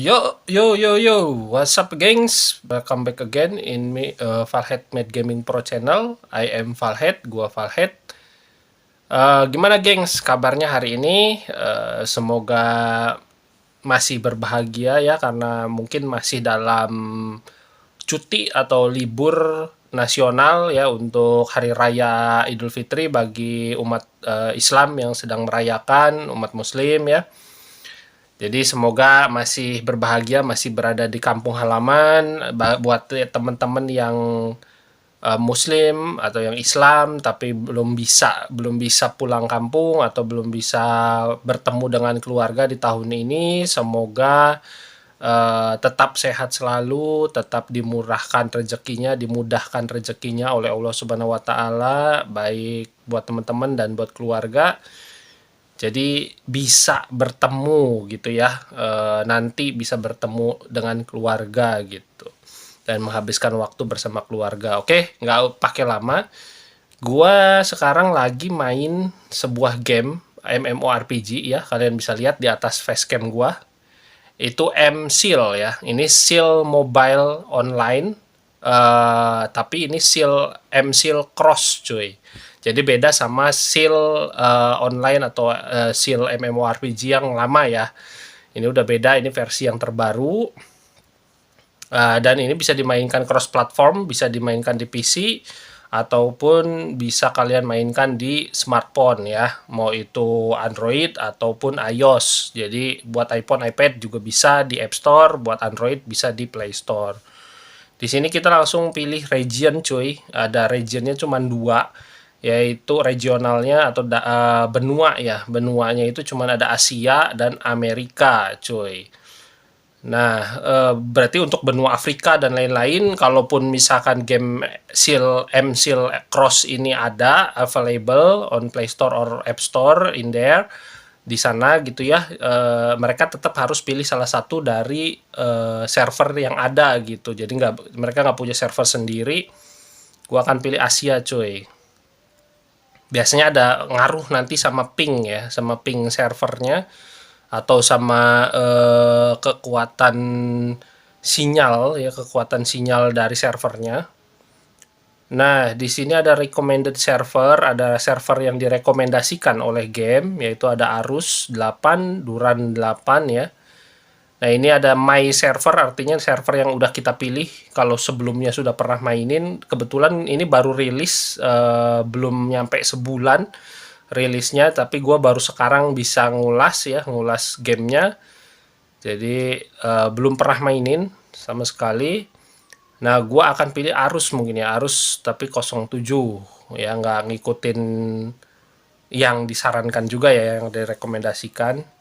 Yo, yo, yo, yo, what's up, gengs? Welcome back again in Valhead Mad Gaming Pro channel. I am Valhead, gua Valhead. Gimana, gengs? Kabarnya hari ini? Semoga masih berbahagia ya, karena mungkin masih dalam cuti atau libur nasional ya untuk Hari Raya Idul Fitri bagi umat Islam yang sedang merayakan, umat Muslim ya. Jadi semoga masih berbahagia, masih berada di kampung halaman. Buat teman-teman yang Muslim atau yang Islam tapi belum bisa pulang kampung atau belum bisa bertemu dengan keluarga di tahun ini, semoga tetap sehat selalu, tetap dimudahkan rezekinya oleh Allah Subhanahu Wa Taala, baik buat teman-teman dan buat keluarga. Jadi bisa bertemu gitu ya, nanti bisa bertemu dengan keluarga gitu dan menghabiskan waktu bersama keluarga. Oke, nggak pakai lama, gua sekarang lagi main sebuah game MMORPG ya. Kalian bisa lihat di atas facecam gua itu M-Seal ya. Ini Seal Mobile Online, tapi ini M-Seal Cross cuy. Jadi beda sama Seal online atau Seal MMORPG yang lama ya. Ini udah beda, ini versi yang terbaru. Dan ini bisa dimainkan cross platform, bisa dimainkan di PC ataupun bisa kalian mainkan di smartphone ya, mau itu Android ataupun iOS. Jadi buat iPhone, iPad juga bisa di App Store, buat Android bisa di Play Store. Di sini kita langsung pilih region cuy. Ada regionnya cuma dua, yaitu regionalnya atau benua ya. Benuanya itu cuma ada Asia dan Amerika cuy. Nah, berarti untuk benua Afrika dan lain-lain, kalaupun misalkan game M-Seal Cross ini ada available on Play Store or App Store in there, di sana gitu ya, mereka tetap harus pilih salah satu dari server yang ada gitu. Jadi mereka nggak punya server sendiri. Gua akan pilih Asia cuy. Biasanya ada ngaruh nanti sama ping ya, sama ping servernya atau sama kekuatan sinyal ya, kekuatan sinyal dari servernya. Nah, di sini ada recommended server, ada server yang direkomendasikan oleh game, yaitu ada Arus 8, Duran 8 ya. Nah, ini ada My Server, artinya server yang udah kita pilih. Kalau sebelumnya sudah pernah mainin, kebetulan ini baru rilis, belum nyampe sebulan rilisnya, tapi gue baru sekarang bisa ngulas gamenya. Jadi belum pernah mainin sama sekali. Nah, gue akan pilih Arus mungkin ya, Arus tapi 07 ya, nggak ngikutin yang disarankan juga ya, yang direkomendasikan.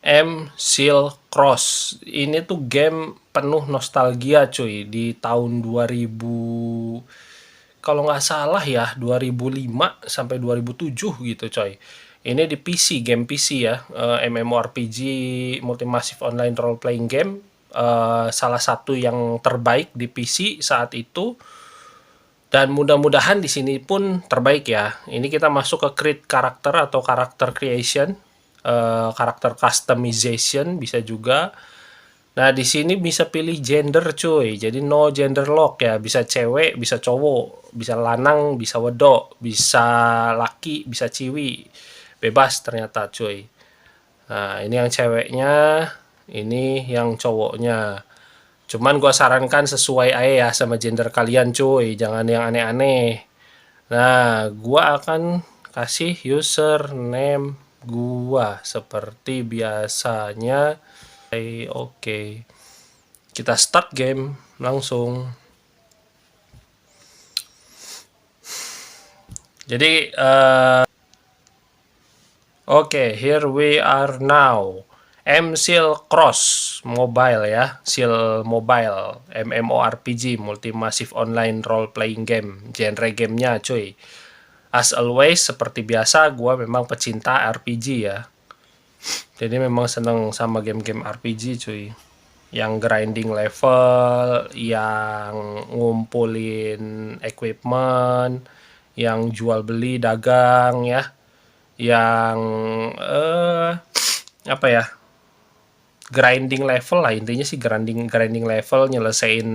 M-Seal Cross ini tuh game penuh nostalgia cuy, di tahun 2000 kalau nggak salah ya 2005 sampai 2007 gitu coy. Ini di PC, game PC ya, MMORPG Multimassive Online Role Playing Game, salah satu yang terbaik di PC saat itu, dan mudah-mudahan di sini pun terbaik ya. Ini kita masuk ke create karakter atau karakter creation, karakter customization bisa juga. Nah, di sini bisa pilih gender cuy. Jadi no gender lock ya, bisa cewek, bisa cowok, bisa lanang, bisa wedok, bisa laki, bisa ciwi. Bebas ternyata cuy. Nah, ini yang ceweknya, ini yang cowoknya. Cuman gua sarankan sesuai aja ya sama gender kalian cuy, jangan yang aneh-aneh. Nah, gua akan kasih username gua seperti biasanya. Oke. Kita start game langsung. Jadi oke, here we are now. M-Seal Cross Mobile ya, Seal Mobile, MMORPG, Multimassive Online Role Playing Game. Genre gamenya cuy. As always, seperti biasa, gue memang pecinta RPG ya. Jadi memang seneng sama game-game RPG cuy. Yang grinding level, yang ngumpulin equipment, yang jual beli dagang ya, yang apa ya, grinding level lah, intinya sih grinding level, nyelesain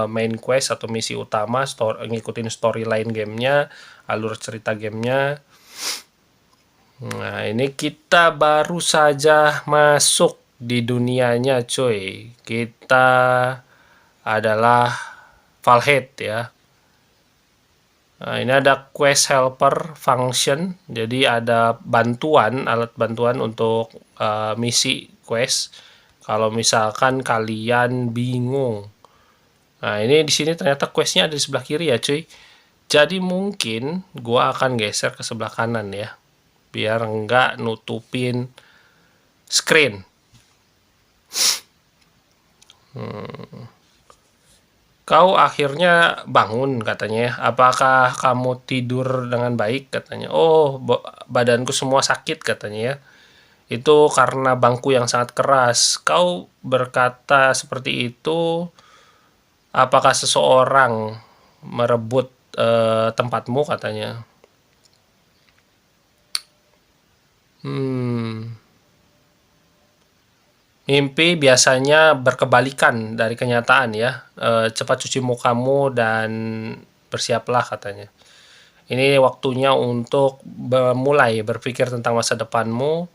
main quest atau misi utama, ngikutin storyline gamenya, alur cerita gamenya. Nah, ini kita baru saja masuk di dunianya, cuy. Kita adalah Valhead ya. Nah, ini ada quest helper function, jadi ada bantuan, alat bantuan untuk misi quest. Kalau misalkan kalian bingung, nah ini di sini ternyata questnya ada di sebelah kiri ya, cuy. Jadi mungkin gua akan geser ke sebelah kanan ya, biar nggak nutupin screen. Kau akhirnya bangun katanya ya. Apakah kamu tidur dengan baik katanya? Oh, badanku semua sakit katanya ya. Itu karena bangku yang sangat keras. Kau berkata seperti itu, apakah seseorang merebut tempatmu katanya? Mimpi biasanya berkebalikan dari kenyataan ya. Cepat cuci mukamu dan bersiaplah katanya. Ini waktunya untuk mulai berpikir tentang masa depanmu.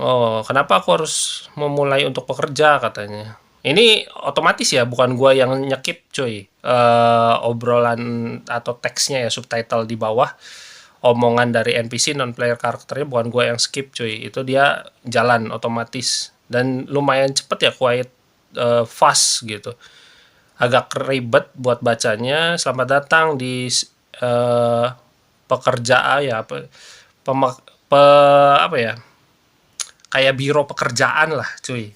Oh, kenapa aku harus memulai untuk bekerja katanya. Ini otomatis ya, bukan gua yang nyekip cuy. Obrolan atau teksnya ya, subtitle di bawah. Omongan dari NPC non player karakternya bukan gue yang skip cuy, itu dia jalan otomatis dan lumayan cepet ya, quiet fast gitu, agak ribet buat bacanya. Selamat datang di pekerjaan ya, apa ya, kayak biro pekerjaan lah cuy.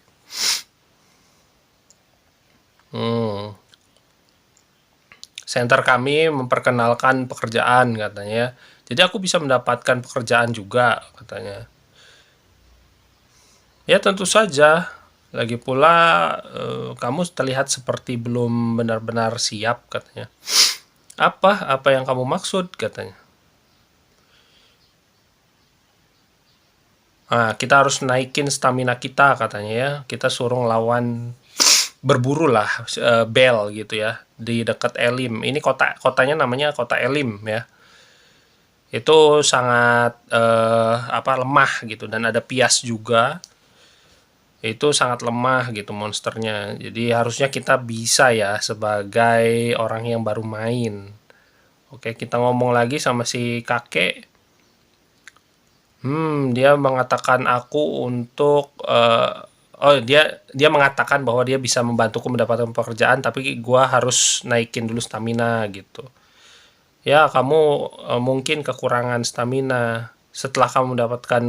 Center kami memperkenalkan pekerjaan katanya. Jadi aku bisa mendapatkan pekerjaan juga katanya. Ya tentu saja. Lagi pula kamu terlihat seperti belum benar-benar siap katanya. Apa yang kamu maksud katanya. Nah, kita harus naikin stamina kita katanya ya. Kita suruh lawan berburu lah, Bel gitu ya, di dekat Elim. Ini kotanya namanya kota Elim ya. Itu sangat lemah gitu, dan ada Pias juga. Itu sangat lemah gitu monsternya. Jadi harusnya kita bisa ya sebagai orang yang baru main. Oke, kita ngomong lagi sama si kakek. Dia mengatakan aku untuk dia mengatakan bahwa dia bisa membantuku mendapatkan pekerjaan, tapi gua harus naikin dulu stamina gitu. Ya, kamu mungkin kekurangan stamina. Setelah kamu mendapatkan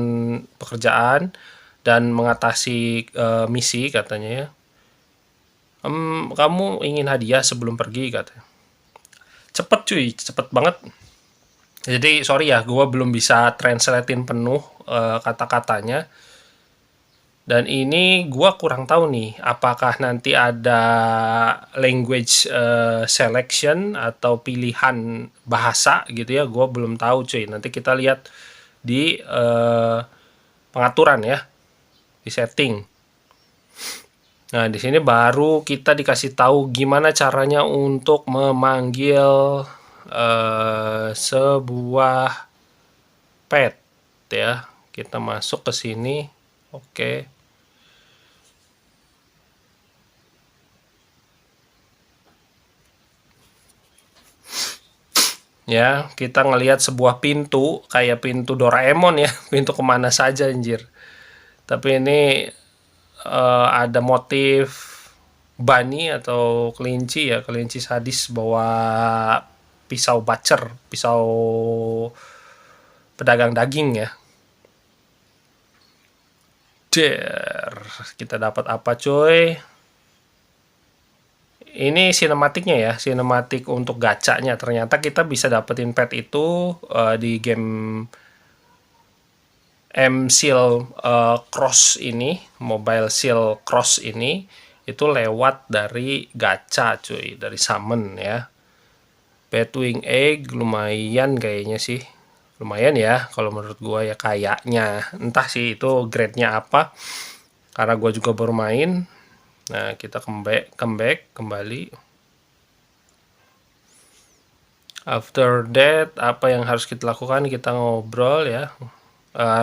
pekerjaan dan mengatasi misi katanya ya. Kamu ingin hadiah sebelum pergi katanya. Cepet cuy, cepet banget. Jadi sorry ya, gue belum bisa translatein penuh kata-katanya. Dan ini gue kurang tahu nih, apakah nanti ada language selection atau pilihan bahasa gitu ya. Gue belum tahu cuy. Nanti kita lihat di pengaturan ya, di setting. Nah, di sini baru kita dikasih tahu gimana caranya untuk memanggil sebuah pet ya. Kita masuk ke sini. Oke. Ya, kita ngelihat sebuah pintu kayak pintu Doraemon ya, pintu kemana saja anjir. Tapi ini ada motif bunny atau kelinci ya, kelinci sadis bawa pisau bacer, pisau pedagang daging ya. Kita dapat apa coy? Ini sinematiknya ya, sinematik untuk gacanya. Ternyata kita bisa dapetin pet itu di game M-Seal Cross ini, Mobile Seal Cross ini, itu lewat dari gacha cuy, dari summon ya. Batwing Egg lumayan kayaknya sih. Lumayan ya kalau menurut gua ya, kayaknya. Entah sih itu grade-nya apa. karena gue juga baru main. Nah, kita comeback kembali. After that, apa yang harus kita lakukan? Kita ngobrol ya.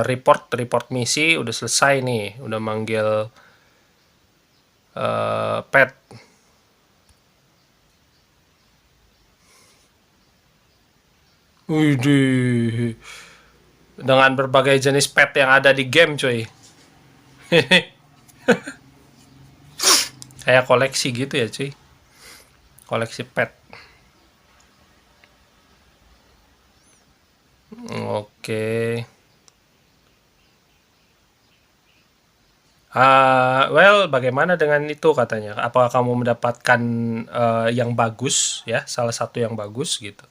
Report misi udah selesai nih, udah manggil pet. Widih, dengan berbagai jenis pet yang ada di game, cuy. Kayak koleksi gitu ya, cuy. Koleksi pet. Oke. Well, bagaimana dengan itu katanya? Apakah kamu mendapatkan yang bagus ya, salah satu yang bagus gitu?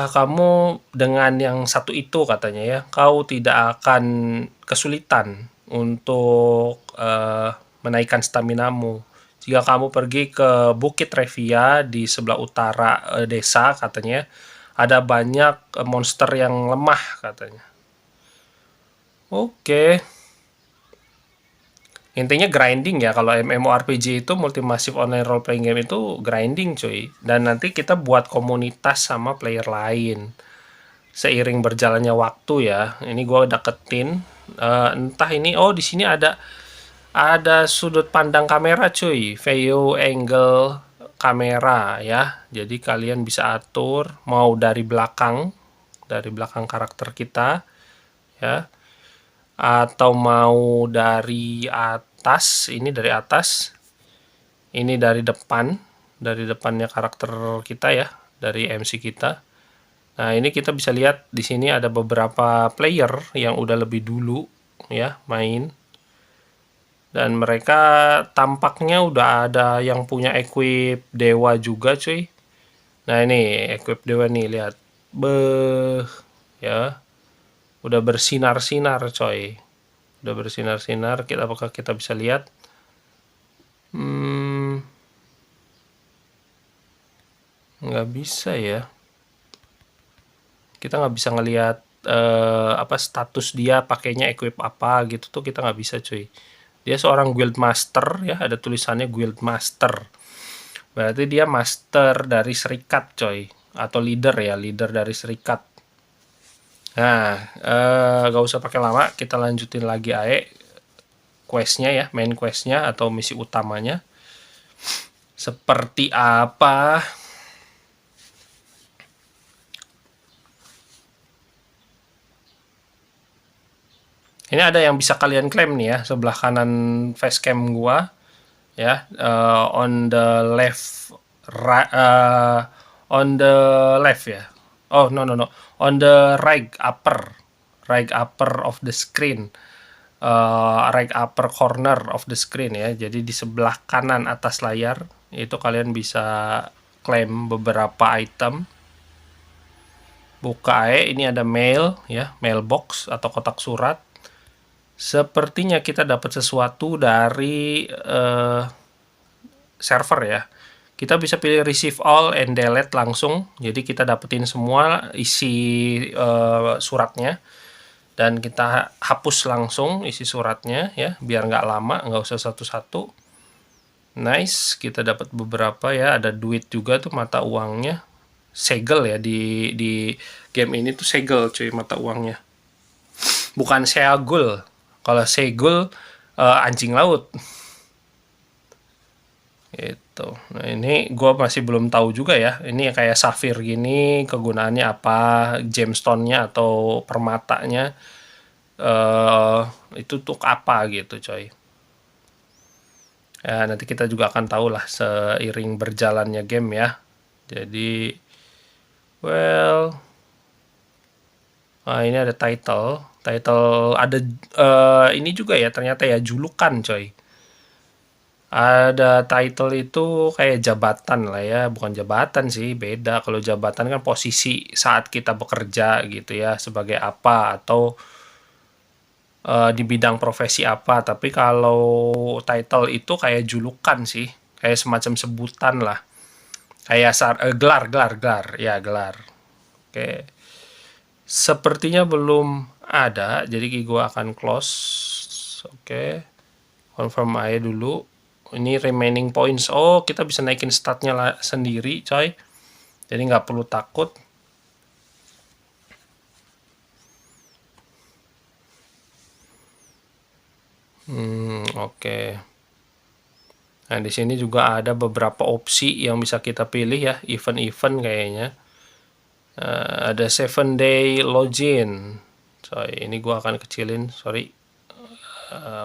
Kamu dengan yang satu itu katanya ya, kau tidak akan kesulitan untuk menaikkan staminamu. Jika kamu pergi ke Bukit Revia di sebelah utara desa katanya, ada banyak monster yang lemah katanya. Oke. Intinya grinding ya, kalau MMORPG itu Multi-Massive Online Role Playing Game itu grinding cuy. Dan nanti kita buat komunitas sama player lain. Seiring berjalannya waktu ya. Ini gue deketin. Entah ini, di sini ada sudut pandang kamera cuy. View angle kamera ya. Jadi kalian bisa atur mau dari belakang karakter kita ya, atau mau dari atas, ini dari atas, ini dari depannya karakter kita ya, dari MC kita. Nah, ini kita bisa lihat di sini ada beberapa player yang udah lebih dulu ya main, dan mereka tampaknya udah ada yang punya equip dewa juga cuy. Nah, ini equip dewa nih, lihat, beh ya, udah bersinar-sinar coy, udah bersinar-sinar. Apakah kita bisa lihat? Nggak bisa ya, kita nggak bisa ngelihat apa status dia pakainya equip apa gitu tuh, kita nggak bisa cuy. Dia seorang guild master ya, ada tulisannya guild master, berarti dia master dari serikat coy, atau leader ya, leader dari serikat. Nah, gak usah pakai lama, kita lanjutin lagi ae questnya ya, main questnya atau misi utamanya seperti apa. Ini ada yang bisa kalian klaim nih ya, sebelah kanan facecam gua ya, on the left, on the left ya. Oh no, on the right upper of the screen, right upper corner of the screen ya. Jadi di sebelah kanan atas layar itu kalian bisa klaim beberapa item. Buka ini ada mail ya, mailbox atau kotak surat. Sepertinya kita dapat sesuatu dari server ya. Kita bisa pilih receive all and delete langsung. Jadi kita dapetin semua isi suratnya, dan kita hapus langsung isi suratnya ya, biar nggak lama, nggak usah satu-satu. Nice, kita dapat beberapa ya, ada duit juga tuh, mata uangnya. Segel ya, di game ini tuh segel cuy mata uangnya. Bukan seagul. Kalau segul anjing laut. Itu. Nah, ini gue masih belum tahu juga ya. Ini kayak safir gini, kegunaannya apa, gemstone-nya atau permatanya itu untuk apa gitu coy. Ya, nanti kita juga akan tahu lah seiring berjalannya game ya. Jadi, well, ini ada title ada ini juga ya, ternyata ya, julukan coy. Ada title itu kayak jabatan lah ya, bukan jabatan sih, beda. Kalau jabatan kan posisi saat kita bekerja gitu ya, sebagai apa, atau di bidang profesi apa. Tapi kalau title itu kayak julukan sih, kayak semacam sebutan lah, kayak gelar ya, gelar. Oke. Sepertinya belum ada, jadi gue akan close. Oke, confirm aja dulu. Ini remaining points. Oh, kita bisa naikin statnya sendiri, coy. Jadi nggak perlu takut. Oke. Nah, di sini juga ada beberapa opsi yang bisa kita pilih ya, event-event kayaknya. Ada 7 day login. Coy, ini gua akan kecilin, sorry.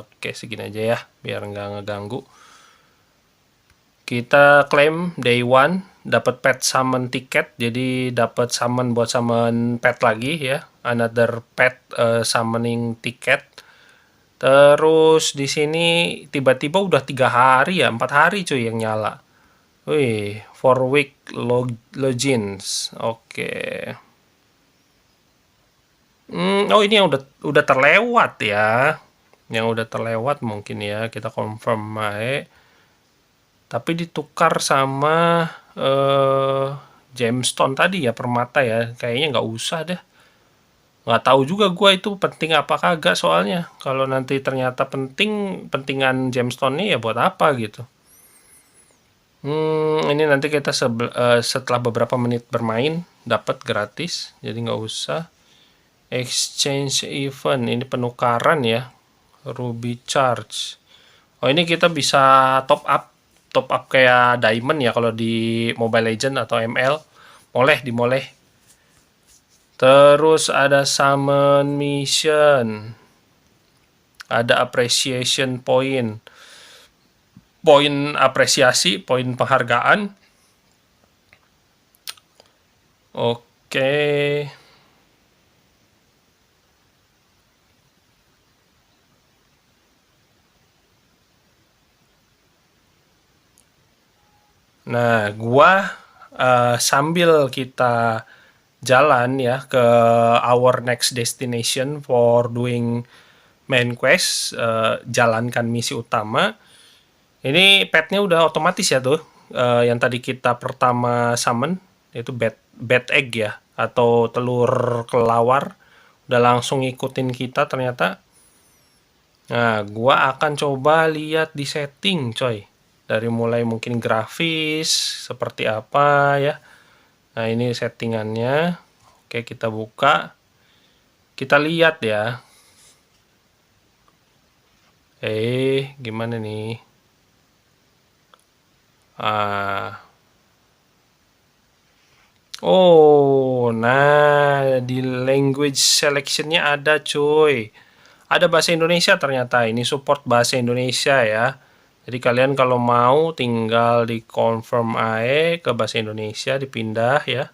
Oke, segini aja ya, biar nggak ngeganggu. Kita klaim day 1 dapat pet summon tiket, jadi dapat summon buat summon pet lagi ya, another pet summoning tiket. Terus di sini tiba-tiba udah 3 hari ya, 4 hari cuy yang nyala. Wih, 4 week logins. Oke. Oh, ini yang udah terlewat ya. Yang udah terlewat mungkin ya, kita confirm aja. Tapi ditukar sama gemstone tadi ya, permata ya. Kayaknya nggak usah deh. Nggak tahu juga gue itu penting apa kagak soalnya. Kalau nanti ternyata pentingan gemstone ini ya buat apa gitu. Ini nanti kita setelah beberapa menit bermain dapat gratis, jadi nggak usah. Exchange event, ini penukaran ya. Ruby charge. Oh, ini kita bisa top up kayak diamond ya kalau di Mobile Legend atau ML. Boleh. Terus ada summon mission. Ada appreciation point. Poin apresiasi, poin penghargaan. Oke. Nah, gua sambil kita jalan ya ke our next destination for doing main quest, jalankan misi utama. Ini petnya udah otomatis ya tuh, yang tadi kita pertama summon, yaitu bad egg ya, atau telur kelelawar, udah langsung ngikutin kita ternyata. Nah, gua akan coba lihat di setting coy, dari mulai mungkin grafis seperti apa ya. Nah, ini settingannya. Oke, kita buka, kita lihat ya. Gimana nih? Oh, nah di language selectionnya ada cuy. Ada bahasa Indonesia ternyata, ini support bahasa Indonesia ya. Jadi kalian kalau mau tinggal di confirm aja ke bahasa Indonesia, dipindah ya.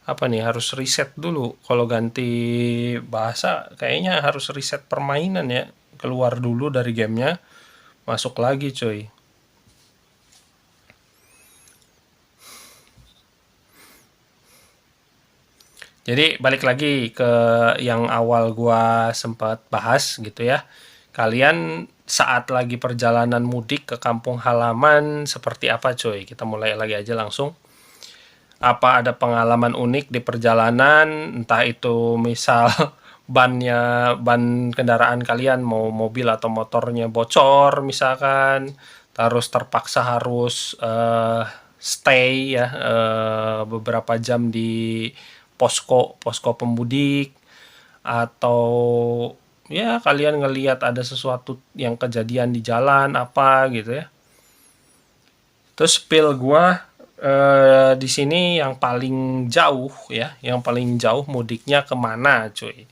Apa nih, harus reset dulu. Kalau ganti bahasa kayaknya harus reset permainan ya. Keluar dulu dari gamenya, masuk lagi cuy. Jadi balik lagi ke yang awal gua sempat bahas gitu ya. Kalian saat lagi perjalanan mudik ke kampung halaman seperti apa cuy? Kita mulai lagi aja langsung. Apa ada pengalaman unik di perjalanan, entah itu misal ban kendaraan kalian, mau mobil atau motornya bocor misalkan, terus terpaksa harus stay ya beberapa jam di posko pemudik, atau ya kalian ngelihat ada sesuatu yang kejadian di jalan apa gitu ya. Terus spill gua di sini yang paling jauh ya, yang paling jauh mudiknya kemana cuy?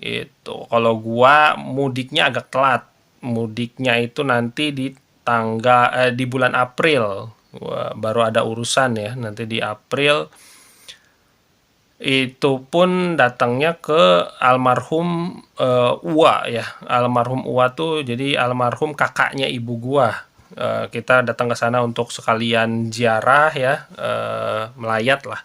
Itu kalau gua mudiknya agak telat. Mudiknya itu nanti di bulan April. Wah, baru ada urusan ya nanti di April. Itu pun datangnya ke almarhum Uwa ya. Almarhum Uwa tuh jadi almarhum kakaknya ibu gua. Kita datang ke sana untuk sekalian ziarah ya, melayat lah.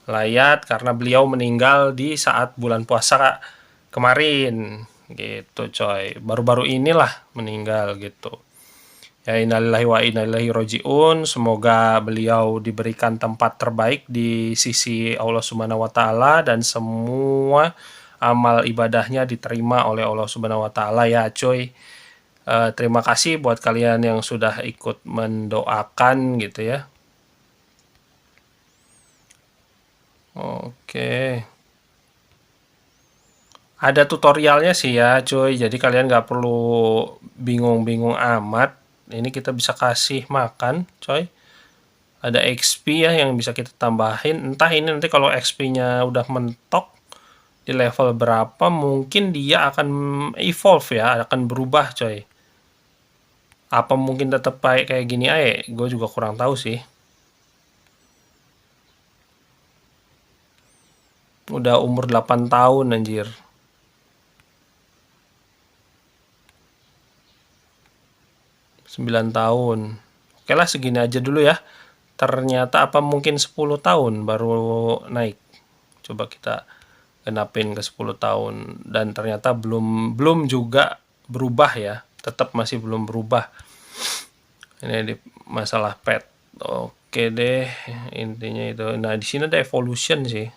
Melayat karena beliau meninggal di saat bulan puasa kemarin gitu coy. Baru-baru inilah meninggal gitu. Ya, innalillahi wa inna ilaihi raji'un. Semoga beliau diberikan tempat terbaik di sisi Allah Subhanahu wa taala dan semua amal ibadahnya diterima oleh Allah Subhanahu wa taala ya, cuy. Terima kasih buat kalian yang sudah ikut mendoakan gitu ya. Oke. Ada tutorialnya sih ya, cuy. Jadi kalian nggak perlu bingung-bingung amat. Ini kita bisa kasih makan, coy. Ada XP ya yang bisa kita tambahin. Entah ini nanti kalau XP-nya udah mentok di level berapa, mungkin dia akan evolve ya, akan berubah, coy. Apa mungkin tetap kayak gini aja? Gue juga kurang tahu sih. Udah umur 8 tahun anjir. 9 tahun. Oke lah, segini aja dulu ya. Ternyata apa mungkin 10 tahun baru naik. Coba kita genapin ke 10 tahun dan ternyata belum juga berubah ya. Tetap masih belum berubah. Ini di masalah pet. Oke deh, intinya itu. Nah, di sini ada evolution sih.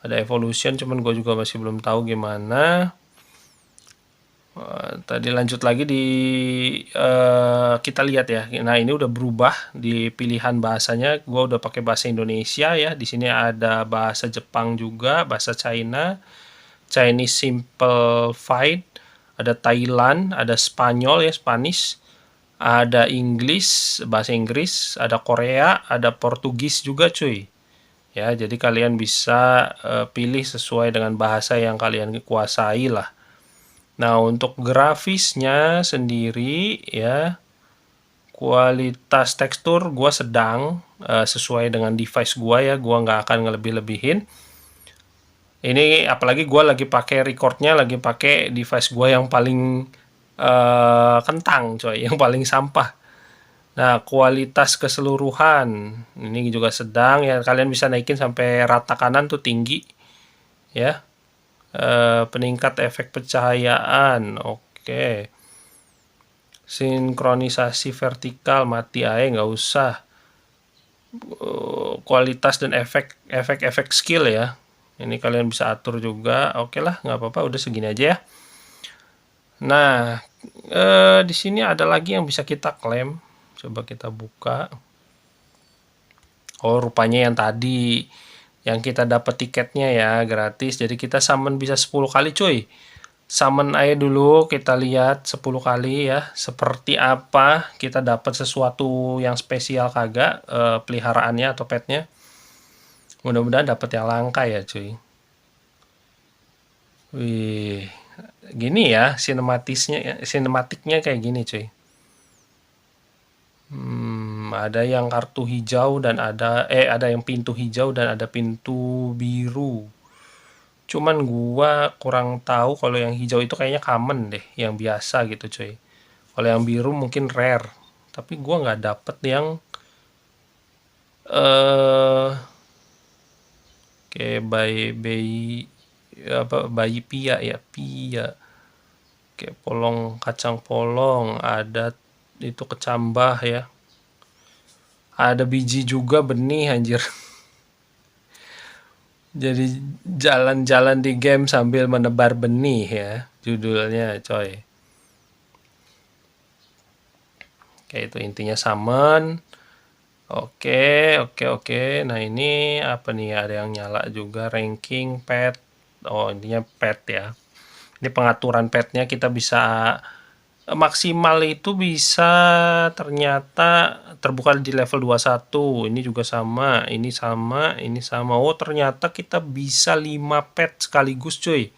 Ada evolution, cuman gue juga masih belum tahu gimana. Tadi lanjut lagi di kita lihat ya. Nah, ini udah berubah di pilihan bahasanya. Gue udah pakai bahasa Indonesia ya. Di sini ada bahasa Jepang juga, bahasa China, Chinese Simplified, ada Thailand, ada Spanyol ya, Spanish, ada Inggris, bahasa Inggris, ada Korea, ada Portugis juga, cuy. Ya, jadi kalian bisa pilih sesuai dengan bahasa yang kalian kuasai lah. Nah, untuk grafisnya sendiri ya, kualitas tekstur gua sedang, sesuai dengan device gua ya, gua nggak akan ngelebih-lebihin. Ini apalagi gua lagi pakai recordnya, lagi pakai device gua yang paling kentang coy, yang paling sampah. Nah, kualitas keseluruhan ini juga sedang ya, kalian bisa naikin sampai rata kanan tuh tinggi ya. Peningkat efek pencahayaan, oke. Sinkronisasi vertikal mati aja, nggak usah. Kualitas dan efek skill ya, ini kalian bisa atur juga. Oke lah, nggak apa-apa, udah segini aja ya. Nah, di sini ada lagi yang bisa kita klaim. Coba kita buka. Oh, rupanya yang tadi yang kita dapat tiketnya ya gratis, jadi kita summon bisa 10 kali cuy. Summon aja dulu, kita lihat 10 kali ya seperti apa, kita dapat sesuatu yang spesial kagak peliharaannya atau petnya. Mudah-mudahan dapat yang langka ya cuy. Wih, gini ya sinematiknya kayak gini cuy. Ada yang kartu hijau dan ada yang pintu hijau dan ada pintu biru. Cuman gua kurang tahu kalau yang hijau itu kayaknya common deh, yang biasa gitu cuy. Kalau yang biru mungkin rare. Tapi gua nggak dapet yang kayak bayi pia ya, pia. Kayak kacang polong, ada itu kecambah ya. Ada biji juga, benih anjir. Jadi jalan-jalan di game sambil menebar benih ya judulnya coy. Kayak itu intinya summon. Oke. Nah, ini apa nih? Ada yang nyala juga, ranking pet. Oh, intinya pet ya. Ini pengaturan petnya, kita bisa maksimal itu bisa ternyata terbuka di level 21. Ini juga sama, ini sama, ini sama. Oh, ternyata kita bisa 5 pet sekaligus cuy.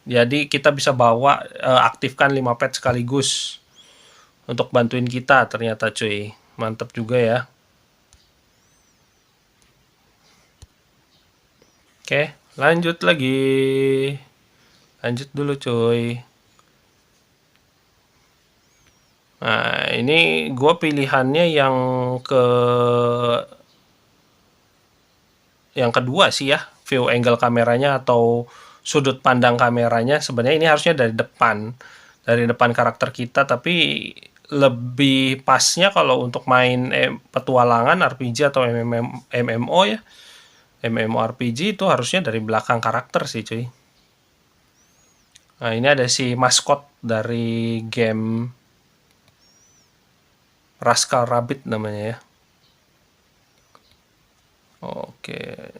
Jadi kita bisa bawa aktifkan 5 pet sekaligus untuk bantuin kita ternyata cuy. Mantap juga ya. Oke, lanjut lagi. Lanjut dulu cuy. Nah, ini gue pilihannya yang kedua sih ya, view angle kameranya atau sudut pandang kameranya. Sebenarnya ini harusnya dari depan karakter kita, tapi lebih pasnya kalau untuk main petualangan RPG atau MMO ya. MMORPG itu harusnya dari belakang karakter sih cuy. Nah ini ada si maskot dari game Rascal Rabbit namanya ya. Oke.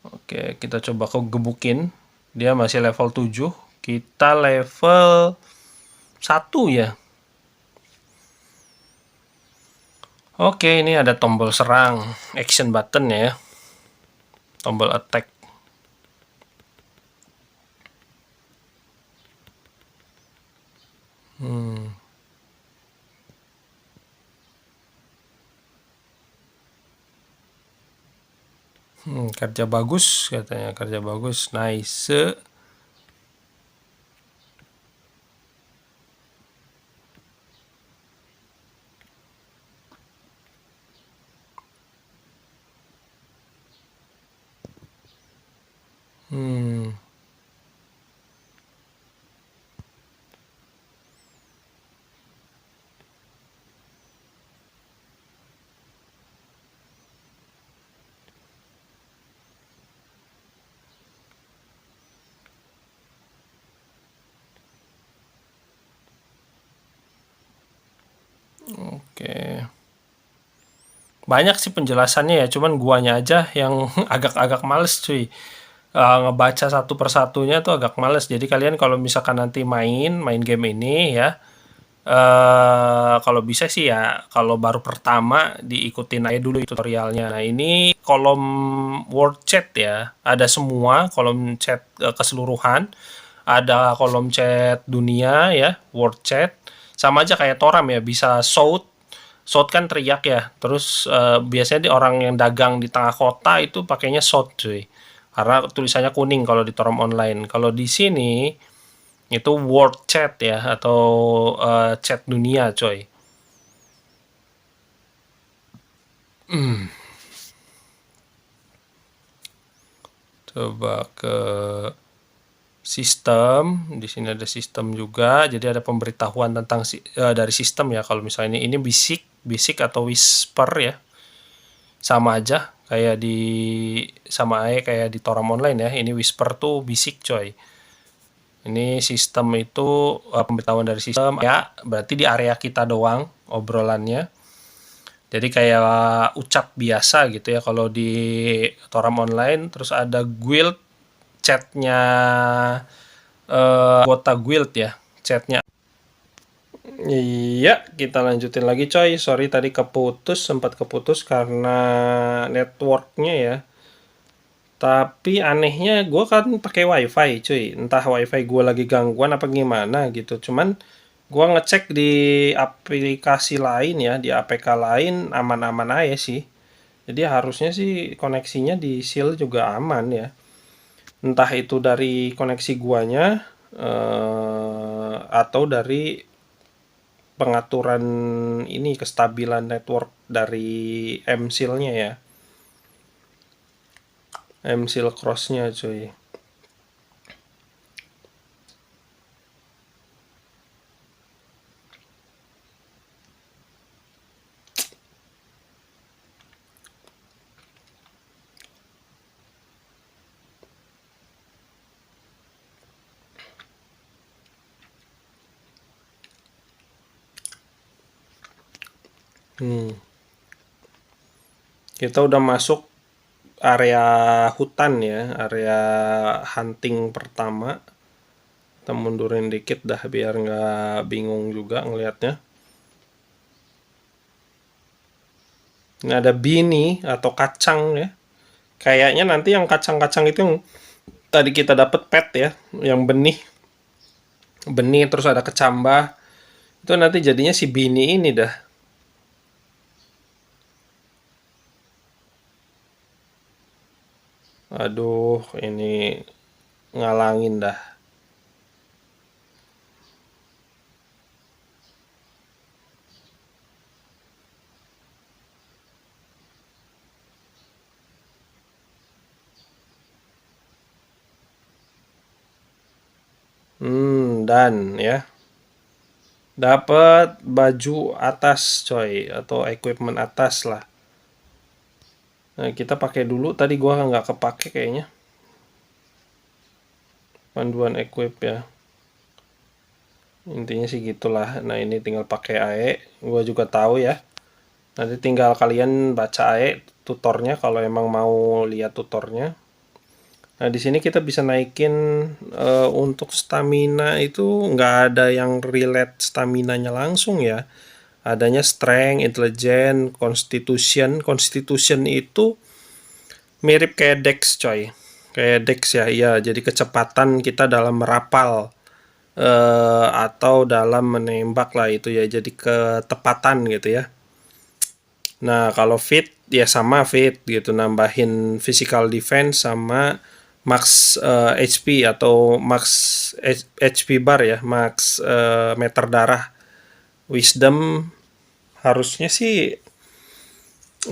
Oke, kita coba gebukin. Dia masih level 7. Kita level 1 ya. Oke, ini ada tombol serang, action button ya. Tombol attack. Kerja bagus katanya, kerja bagus, nice. Oke. Banyak sih penjelasannya ya, cuman guanya aja yang agak-agak males cuy. Ngebaca satu persatunya tuh agak males. Jadi kalian kalau misalkan nanti main game ini ya, kalau bisa sih ya, kalau baru pertama diikutin aja dulu tutorialnya. Nah ini kolom word chat ya, ada semua kolom chat keseluruhan. Ada kolom chat dunia ya, word chat. Sama aja kayak Toram ya, bisa shout. Shout kan teriak ya. Terus biasanya di orang yang dagang di tengah kota itu pakainya shout cuy. Karena tulisannya kuning kalau di Toram online. Kalau di sini itu word chat ya, atau chat dunia coy. Coba ke sistem, di sini ada sistem juga, jadi ada pemberitahuan tentang dari sistem ya. Kalau misalnya ini bisik, bisik atau whisper ya, sama aja kayak kayak di Toram online ya. Ini whisper tuh bisik coy. Ini sistem itu pemberitahuan dari sistem ya, berarti di area kita doang obrolannya. Jadi kayak ucap biasa gitu ya kalau di Toram online. Terus ada guild chatnya, anggota guild ya chatnya. Iya, kita lanjutin lagi coy. Sorry tadi sempat keputus karena networknya ya. Tapi anehnya gue kan pakai wifi cuy. Entah wifi gue lagi gangguan apa gimana gitu. Cuman gue ngecek di aplikasi lain ya, di APK lain aman-aman aja sih. Jadi harusnya sih koneksinya di seal juga aman ya. Entah itu dari koneksi guanya atau dari pengaturan ini kestabilan network dari MSIL-nya ya. MSIL cross-nya cuy. Kita udah masuk area hutan ya, area hunting pertama. Kita mundurin dikit dah biar nggak bingung juga ngelihatnya. Ini ada bini atau kacang ya. Kayaknya nanti yang kacang-kacang itu yang tadi kita dapat pet ya, yang benih. Benih terus ada kecambah. Itu nanti jadinya si bini ini dah. Aduh, ini ngalangin dah. Dan ya. Dapat baju atas coy, atau equipment atas lah. Nah, kita pakai dulu. Tadi gua nggak kepake kayaknya. Panduan equip ya. Intinya sih gitulah. Nah, ini tinggal pakai AE. Gua juga tahu ya. Nanti tinggal kalian baca AE tutornya kalau emang mau lihat tutornya. Nah, di sini kita bisa naikin untuk stamina itu nggak ada yang relate staminanya langsung ya. Adanya strength, intelligence, constitution. Constitution itu mirip kayak dex coy. Kayak dex ya, iya. Jadi kecepatan kita dalam merapal atau dalam menembak lah itu ya. Jadi ketepatan gitu ya. Nah, kalau fit ya sama fit gitu, nambahin physical defense sama max HP atau max HP bar ya, max meter darah. Wisdom harusnya sih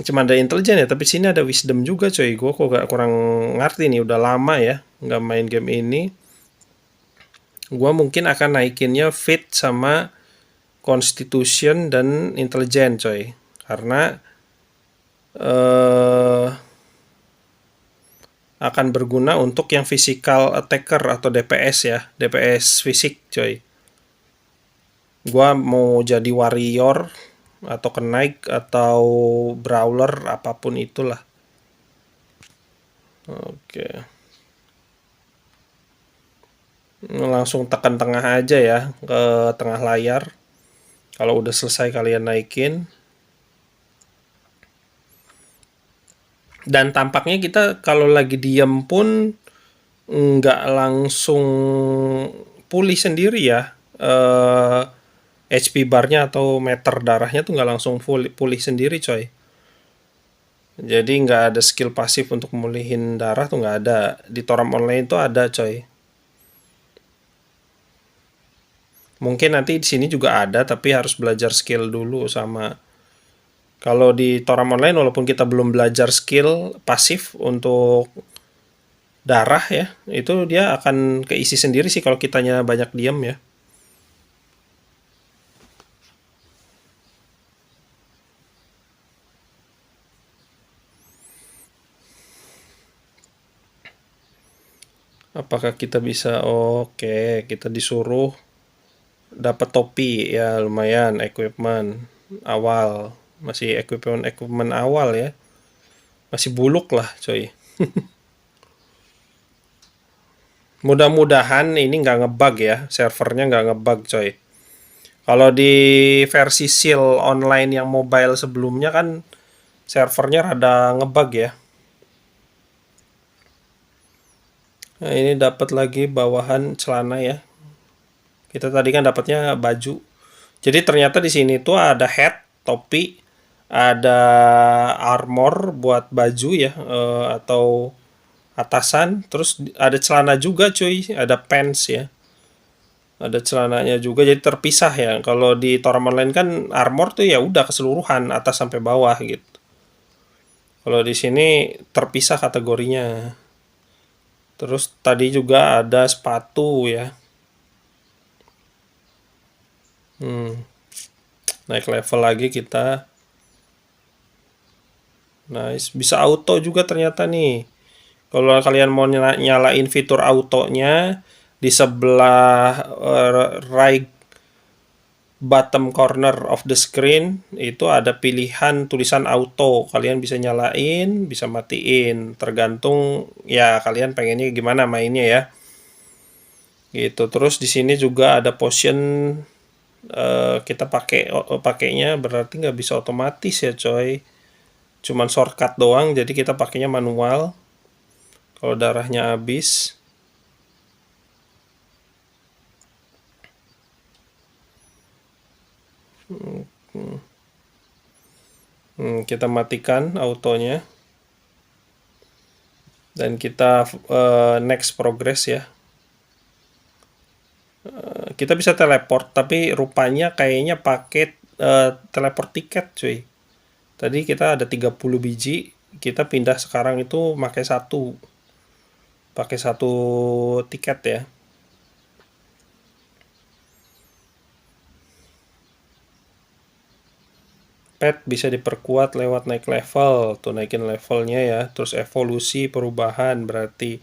cuma ada intelijen ya, tapi sini ada wisdom juga coy. Gue kok gak kurang ngerti nih, udah lama ya nggak main game ini. Gue mungkin akan naikinnya fit sama constitution dan intelijen coy, karena akan berguna untuk yang physical attacker atau DPS ya, DPS fisik coy. Gua mau jadi warrior atau kenaik atau brawler apapun itulah. Oke. Langsung tekan tengah aja ya, ke tengah layar. Kalau udah selesai kalian naikin. Dan tampaknya kita kalau lagi diem pun nggak langsung pulih sendiri ya. HP barnya atau meter darahnya tuh nggak langsung pulih sendiri coy. Jadi nggak ada skill pasif untuk mulihin darah tuh nggak ada. Di Toram Online tuh ada coy. Mungkin nanti di sini juga ada, tapi harus belajar skill dulu sama. Kalau di Toram Online walaupun kita belum belajar skill pasif untuk darah ya, itu dia akan keisi sendiri sih kalau kitanya banyak diam ya. Apakah kita bisa? Oke, kita disuruh dapat topi ya, lumayan equipment awal, masih equipment awal ya, masih buluk lah coy. Mudah-mudahan ini nggak ngebug ya, servernya nggak ngebug coy. Kalau di versi seal online yang mobile sebelumnya kan servernya rada ngebug ya. Nah, ini dapat lagi bawahan celana ya. Kita tadi kan dapatnya baju. Jadi ternyata di sini tuh ada hat, topi, ada armor buat baju ya, atau atasan, terus ada celana juga cuy, ada pants ya. Ada celananya juga, jadi terpisah ya. Kalau di Toram Online kan armor tuh ya udah keseluruhan atas sampai bawah gitu. Kalau di sini terpisah kategorinya. Terus tadi juga ada sepatu ya. Naik level lagi kita. Nice, bisa auto juga ternyata nih. Kalau kalian mau nyalain fitur autonya, di sebelah right bottom corner of the screen itu ada pilihan tulisan auto. Kalian bisa nyalain, bisa matiin, tergantung ya kalian pengennya gimana mainnya ya. Gitu. Terus di sini juga ada potion, kita pakainya berarti nggak bisa otomatis ya coy. Cuman shortcut doang, jadi kita pakainya manual. Kalau darahnya habis. Kita matikan autonya. Dan kita next progress ya. Kita bisa teleport, tapi rupanya kayaknya pakai teleport tiket cuy. Tadi kita ada 30 biji, kita pindah sekarang itu pakai satu tiket ya. pet bisa diperkuat lewat naik level, tuh naikin levelnya ya. Terus evolusi perubahan berarti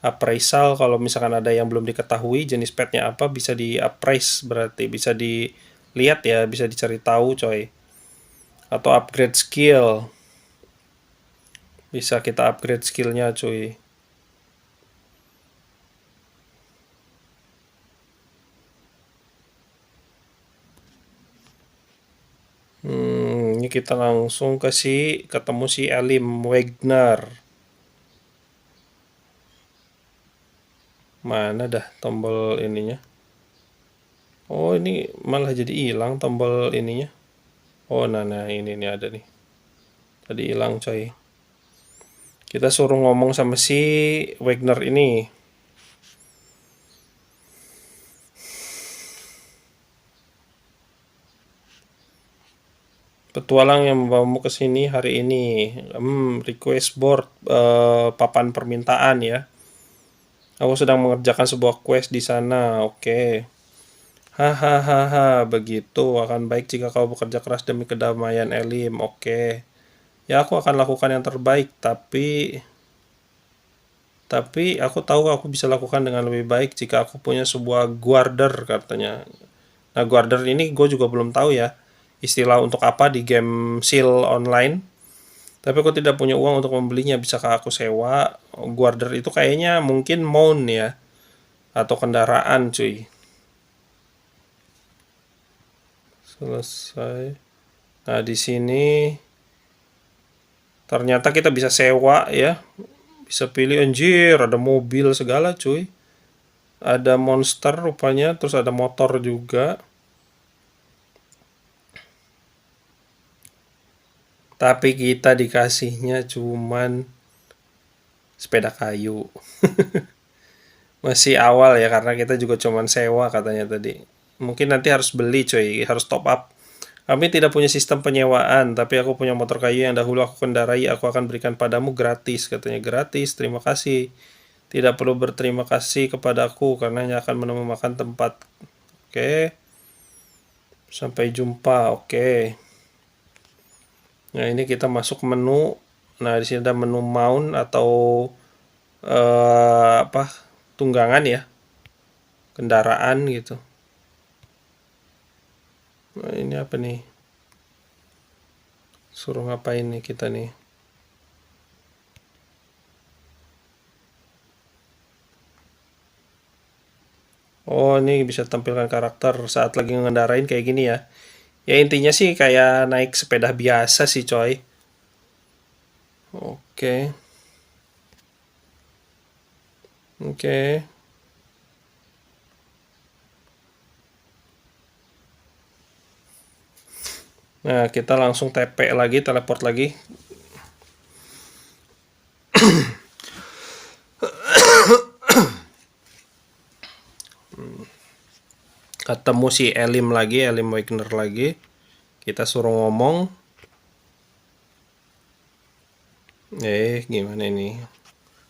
appraisal, kalau misalkan ada yang belum diketahui jenis petnya apa bisa di appraise, berarti bisa dilihat ya, bisa dicari tahu coy. Atau upgrade skill, bisa kita upgrade skillnya cuy. Ini kita langsung ketemu si Elim Wagner. Mana dah tombol ininya? Oh, ini malah jadi hilang tombol ininya. Oh, nah ini nih ada nih. Tadi hilang coy. Kita suruh ngomong sama si Wagner ini. Petualang yang membawamu ke sini hari ini. Request board, papan permintaan ya. Aku sedang mengerjakan sebuah quest di sana. Oke. Hahaha, begitu. Akan baik jika kau bekerja keras demi kedamaian Elim. Oke. Ya, aku akan lakukan yang terbaik, tapi aku tahu aku bisa lakukan dengan lebih baik jika aku punya sebuah guarder katanya. Nah, guarder ini gue juga belum tahu ya istilah untuk apa di game Seal online. Tapi aku tidak punya uang untuk membelinya. Bisakah aku sewa? Guarder itu kayaknya mungkin mount ya, atau kendaraan cuy. Selesai. Nah, di sini ternyata kita bisa sewa ya. Bisa pilih, anjir, ada mobil segala cuy. Ada monster rupanya, terus ada motor juga. Tapi kita dikasihnya cuman sepeda kayu. Masih awal ya, karena kita juga cuman sewa katanya tadi. Mungkin nanti harus beli cuy, harus top up. Kami tidak punya sistem penyewaan, tapi aku punya motor kayu yang dahulu aku kendarai, aku akan berikan padamu gratis. Katanya gratis, terima kasih. Tidak perlu berterima kasih kepadaku, karena hanya akan menemukan tempat. Oke. Sampai jumpa, oke. Nah, ini kita masuk menu. Nah, di sini ada menu mount atau apa? Tunggangan ya. Kendaraan gitu. Nah, ini apa nih? Suruh ngapain nih kita nih? Oh, ini bisa tampilkan karakter saat lagi ngendarain kayak gini ya. Ya intinya sih kayak naik sepeda biasa sih coy. Oke. Oke. Nah, kita langsung TP lagi, teleport lagi. Ketemu si Elim lagi, Elim Wagner lagi. Kita suruh ngomong. Gimana ini?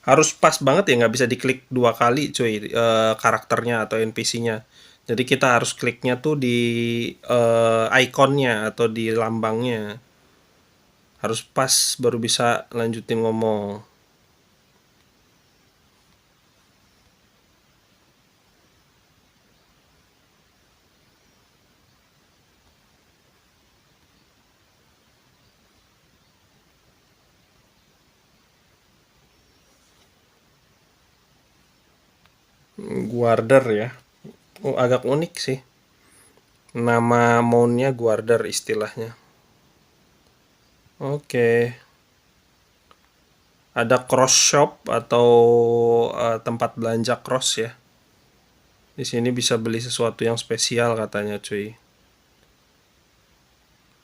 Harus pas banget ya, nggak bisa diklik dua kali cuy, karakternya atau NPC-nya. Jadi kita harus kliknya tuh di ikonnya atau di lambangnya. Harus pas baru bisa lanjutin ngomong. Guarder ya. Oh, agak unik sih. Nama mountnya guarder istilahnya. Oke. Ada cross shop atau tempat belanja cross ya. Di sini bisa beli sesuatu yang spesial katanya cuy.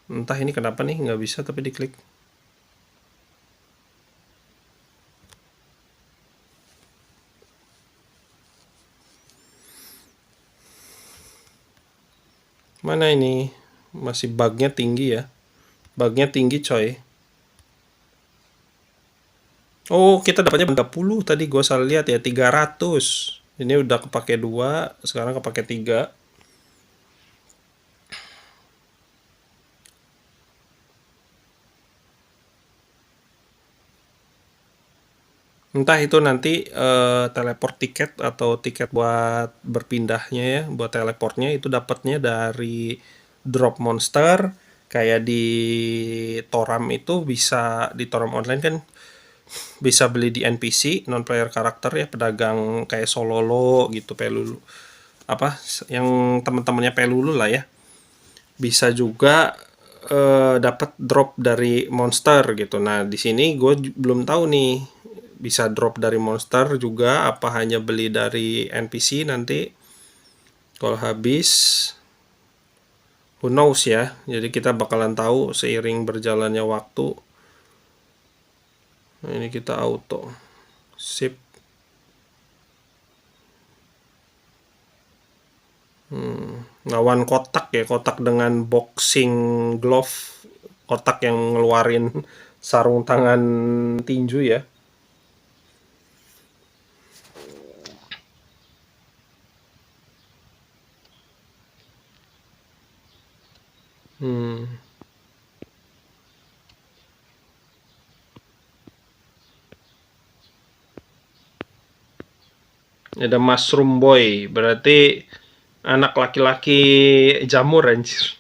Entah ini kenapa nih nggak bisa tapi diklik. Mana ini? Masih bugnya tinggi ya. Bugnya tinggi coy. Oh, kita dapatnya 30 tadi gue salah lihat ya, 300. Ini udah kepake 2, sekarang kepake 3. Entah itu nanti teleport tiket atau tiket buat berpindahnya ya, buat teleportnya itu dapatnya dari drop monster. Kayak di Toram itu bisa di Toram online kan bisa beli di NPC non player karakter ya, pedagang kayak Sololo gitu, Pelulu apa yang teman-temannya Pelulu lah ya. Bisa juga dapat drop dari monster gitu. Nah di sini gue belum tahu nih, bisa drop dari monster juga apa hanya beli dari NPC nanti kalau habis, who knows ya. Jadi kita bakalan tahu seiring berjalannya waktu. Nah, ini kita auto sip. Lawan kotak ya, kotak dengan boxing glove, kotak yang ngeluarin sarung tangan tinju ya. Ada mushroom boy, berarti anak laki-laki jamur anjir.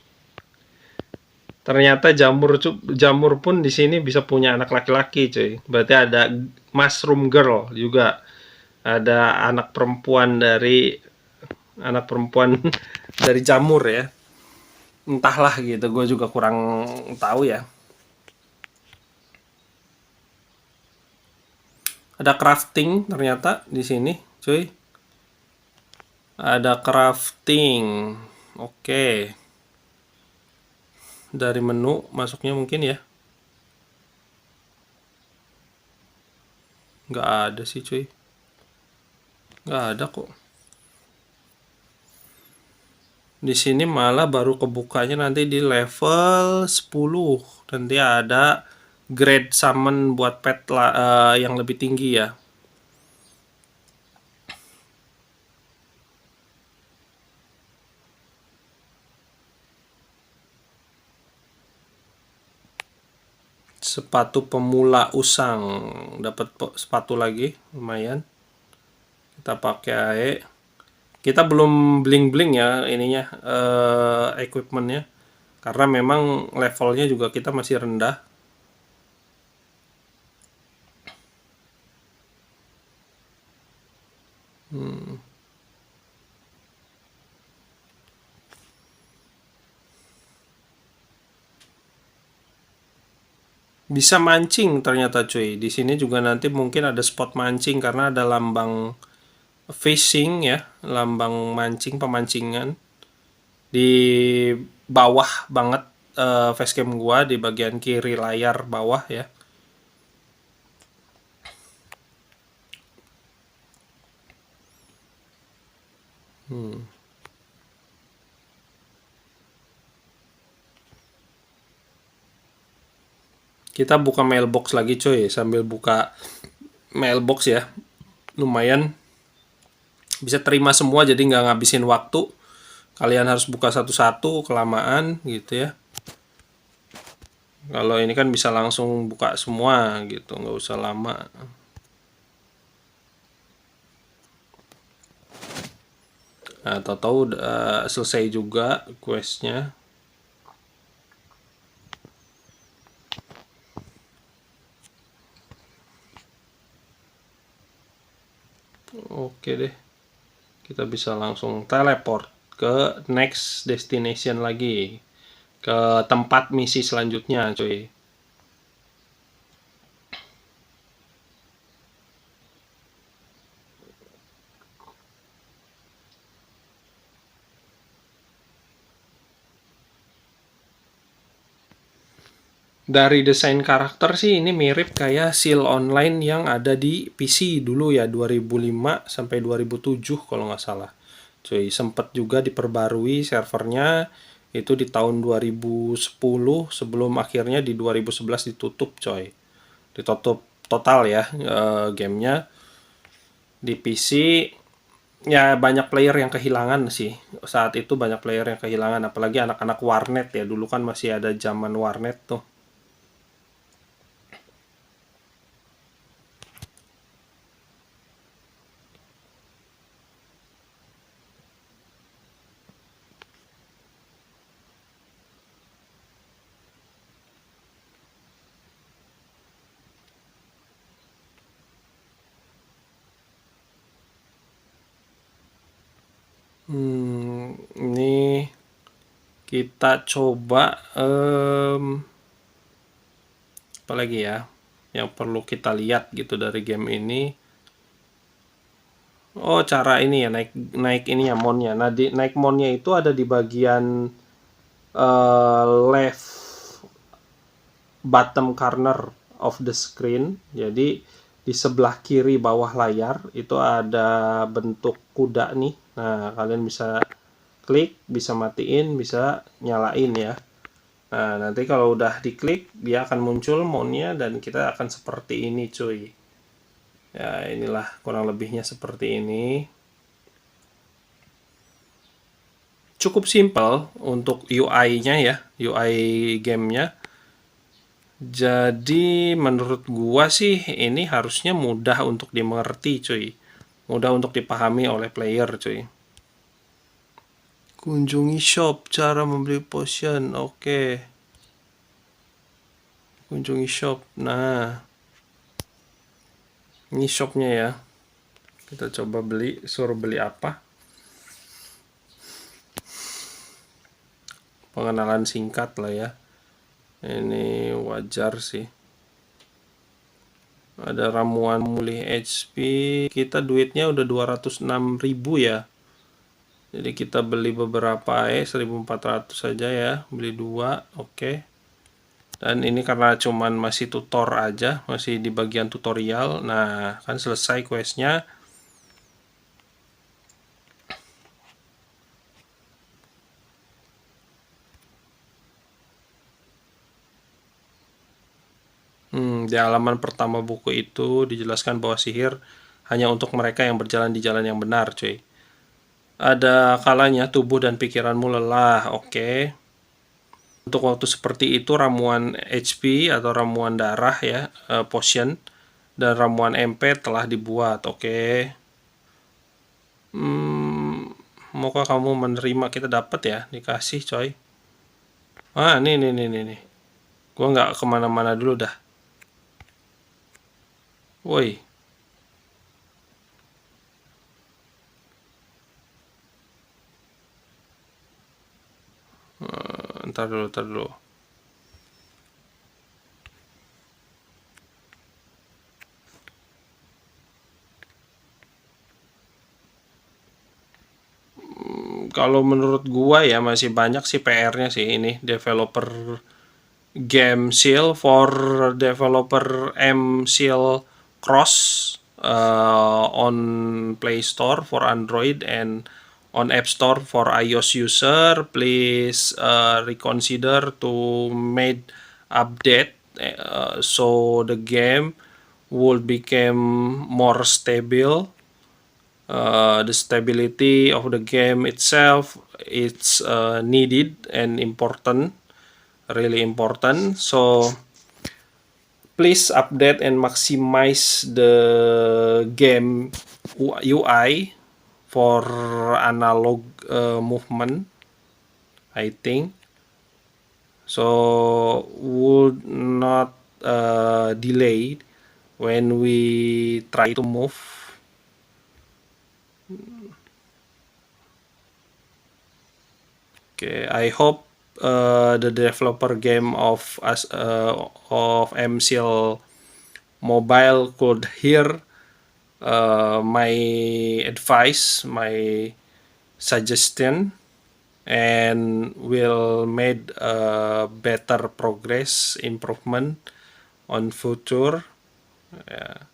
Ternyata jamur pun di sini bisa punya anak laki-laki, cuy. Berarti ada mushroom girl juga. Ada anak perempuan dari jamur ya. Entahlah gitu, gue juga kurang tahu ya. Ada crafting ternyata di sini, cuy. Ada crafting. Oke. Dari menu masuknya mungkin ya. Nggak ada sih, cuy. Nggak ada kok. Di sini malah baru kebukanya nanti di level 10. Nanti ada grade summon buat pet yang lebih tinggi ya. Sepatu pemula usang, dapat sepatu lagi lumayan. Kita pakai ae. Kita belum bling-bling ya ininya, equipmentnya, karena memang levelnya juga kita masih rendah. Bisa mancing ternyata cuy. Di sini juga nanti mungkin ada spot mancing karena ada lambang fishing ya, lambang mancing, pemancingan di bawah banget facecam gua, di bagian kiri layar bawah ya. Kita buka mailbox lagi cuy, sambil buka mailbox ya. Lumayan bisa terima semua, jadi nggak ngabisin waktu. Kalian harus buka satu-satu, kelamaan gitu ya. Kalau ini kan bisa langsung buka semua gitu, nggak usah lama. Nah, tahu-tahu udah selesai juga questnya. Oke deh, kita bisa langsung teleport ke next destination lagi, ke tempat misi selanjutnya cuy. Dari desain karakter sih ini mirip kayak Seal Online yang ada di PC dulu ya, 2005 sampai 2007 kalau nggak salah. Cuy, sempet juga diperbarui servernya itu di tahun 2010, sebelum akhirnya di 2011 ditutup coy. Ditutup total ya gamenya. Di PC ya banyak player yang kehilangan sih. Saat itu banyak player yang kehilangan, apalagi anak-anak warnet ya. Dulu kan masih ada zaman warnet tuh. Ini kita coba apa lagi ya yang perlu kita lihat gitu dari game ini. Oh, cara ini ya, naik naik ini ya monnya. Nah, naik monnya itu ada di bagian left bottom corner of the screen. Jadi di sebelah kiri bawah layar itu ada bentuk kuda nih. Nah, kalian bisa klik, bisa matiin, bisa nyalain ya. Nah, nanti kalau udah diklik, dia akan muncul monnya dan kita akan seperti ini, cuy. Ya, inilah kurang lebihnya seperti ini. Cukup simpel untuk UI-nya ya, UI gamenya. Jadi menurut gua sih ini harusnya mudah untuk dimengerti, cuy. Mudah untuk dipahami oleh player, cuy. Kunjungi shop, cara membeli potion. Oke. Kunjungi shop. Nah, ini shopnya ya. Kita coba beli, suruh beli apa? Pengenalan singkat lah ya. Ini wajar sih. Ada ramuan pulih HP. Kita duitnya udah 206.000 ya. Jadi kita beli beberapa 1.400 saja ya. Beli 2, oke. Dan ini karena cuman masih tutor aja, masih di bagian tutorial. Nah, kan selesai questnya. Di halaman pertama buku itu dijelaskan bahwa sihir hanya untuk mereka yang berjalan di jalan yang benar, cuy. Ada kalanya tubuh dan pikiranmu lelah, oke. Untuk waktu seperti itu ramuan HP atau ramuan darah ya, potion dan ramuan MP telah dibuat, oke. Maukah kamu menerima? Kita dapat ya, dikasih coy. Nih. Gua nggak kemana-mana dulu dah. Woi. Ntar dulu. Kalau menurut gua ya masih banyak sih PR-nya sih ini developer game seal for developer M seal cross on Play Store for Android and on App Store for iOS user. Please reconsider to make update so the game will become more stable. The stability of the game itself it's needed and important, really important. So please update and maximize the game UI for analog movement, I think. So would not delay when we try to move. Okay, I hope the developer game of MCL Mobile could hear my advice, my suggestion, and will make better progress improvement on future. Ya.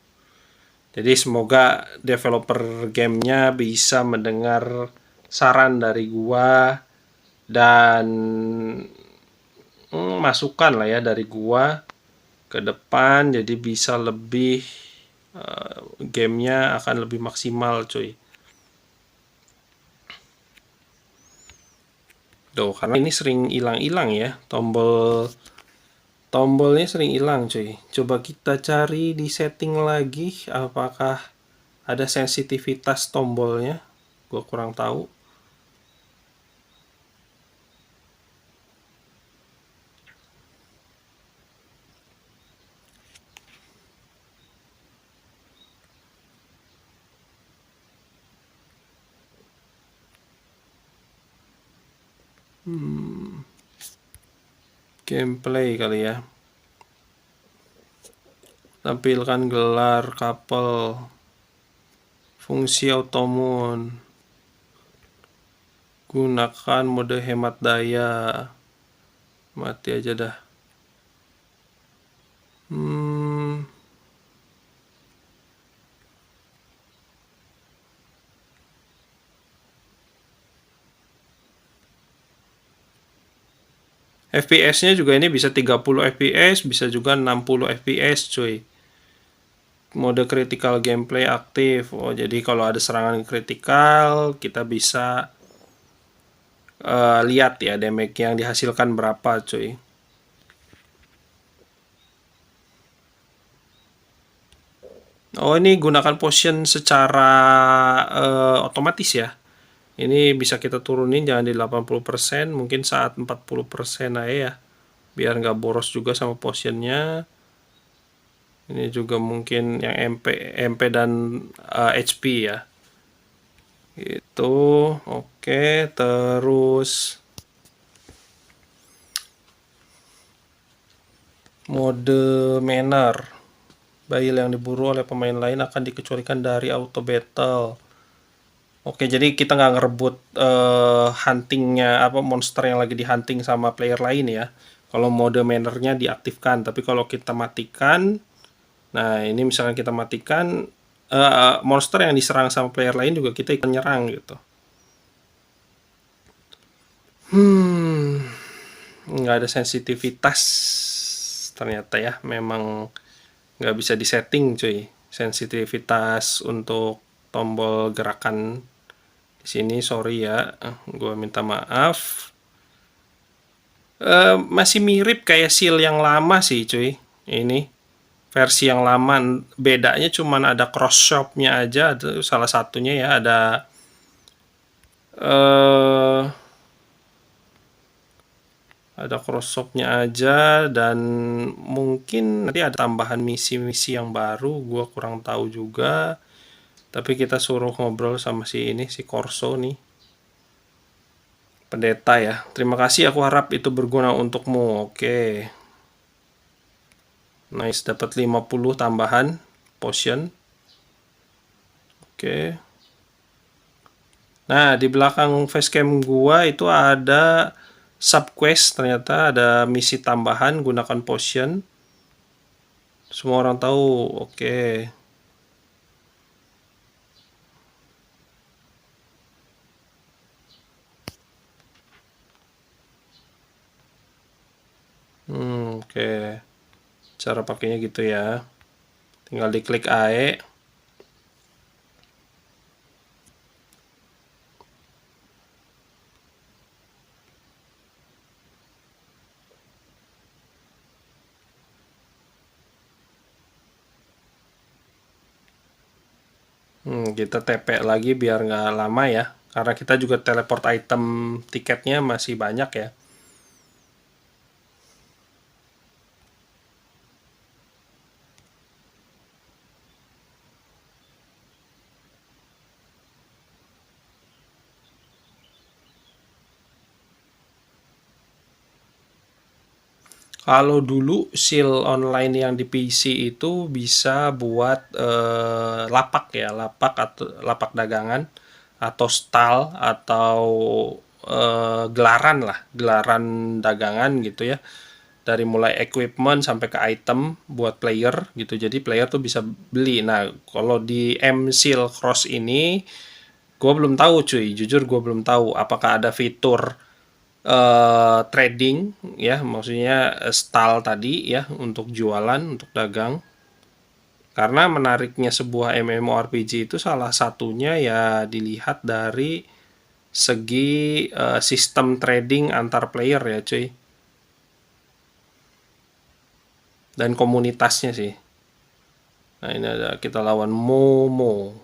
Jadi semoga developer gamenya bisa mendengar saran dari gua dan masukan lah ya dari gua ke depan, jadi bisa lebih gamenya akan lebih maksimal, cuy. Tuh, karena ini sering hilang-hilang ya, tombolnya sering hilang, cuy. Coba kita cari di setting lagi apakah ada sensitivitas tombolnya. Gua kurang tahu. Gameplay kali ya. Tampilkan gelar kapal. Fungsi automon. Gunakan mode hemat daya. Mati aja dah. FPS-nya juga ini bisa 30 FPS, bisa juga 60 FPS, cuy. Mode critical gameplay aktif. Oh, jadi kalau ada serangan kritikal, kita bisa lihat ya damage yang dihasilkan berapa, cuy. Oh, ini gunakan potion secara otomatis ya. Ini bisa kita turunin jangan di 80%, mungkin saat 40% aja ya. Biar nggak boros juga sama potionnya. Ini juga mungkin yang MP dan HP ya. Itu oke, terus mode manner. Bayi yang diburu oleh pemain lain akan dikecualikan dari auto battle. Oke, jadi kita nggak ngerebut huntingnya apa monster yang lagi di hunting sama player lain ya. Kalau mode mannernya diaktifkan, tapi kalau kita matikan, nah ini misalkan kita matikan monster yang diserang sama player lain juga kita ikut nyerang gitu. Nggak ada sensitivitas ternyata ya, memang nggak bisa disetting cuy sensitivitas untuk tombol gerakan di sini. Sorry ya, gue minta maaf. Masih mirip kayak seal yang lama sih cuy. Ini versi yang lama, bedanya cuman ada cross shop-nya aja. Itu salah satunya ya, ada cross shop-nya aja, dan mungkin nanti ada tambahan misi-misi yang baru, gue kurang tahu juga. Tapi kita suruh ngobrol sama si Corso nih, pendeta ya. Terima kasih, aku harap itu berguna untukmu. Oke. Nice, dapat 50 tambahan potion. Oke. Nah, di belakang facecam gua itu ada subquest, ternyata ada misi tambahan gunakan potion. Semua orang tahu. Oke. Oke. Cara pakainya gitu ya. Tinggal diklik AE. Kita TP lagi biar nggak lama ya. Karena kita juga teleport item tiketnya masih banyak ya. Kalau dulu seal online yang di PC itu bisa buat lapak ya, lapak atau lapak dagangan atau stall atau gelaran lah, gelaran dagangan gitu ya. Dari mulai equipment sampai ke item buat player gitu. Jadi player tuh bisa beli. Nah, kalau di M-Seal Cross ini gue belum tahu cuy, jujur gue belum tahu apakah ada fitur trading ya, maksudnya stall tadi ya, untuk jualan, untuk dagang. Karena menariknya sebuah MMORPG itu salah satunya ya dilihat dari segi sistem trading antar player ya cuy, dan komunitasnya sih. Nah, ini ada kita lawan Momo.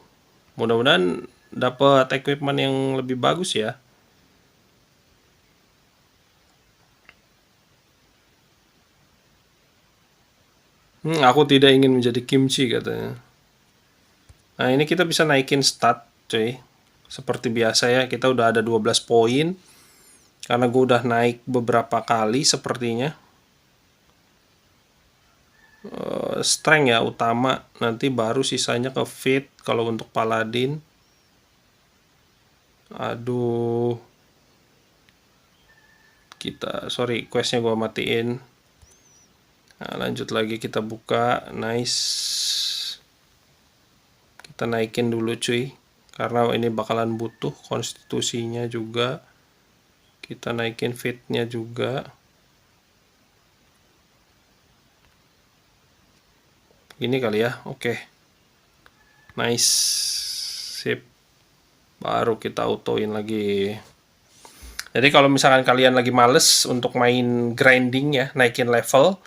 Mudah-mudahan dapat equipment yang lebih bagus ya. Aku tidak ingin menjadi kimchi katanya. Nah, ini kita bisa naikin stat, cuy. Seperti biasa ya, kita udah ada 12 poin. karena gue udah naik beberapa kali sepertinya. Strength ya utama, nanti baru sisanya ke fit kalau untuk paladin. Aduh, sorry, questnya gue matiin. Nah, lanjut lagi, kita buka. Nice, kita naikin dulu cuy, karena ini bakalan butuh konstitusinya juga. Kita naikin fitnya juga. Ini kali ya, oke. Nice, sip. Baru kita autoin lagi. Jadi kalau misalkan kalian lagi males untuk main grinding ya, naikin level,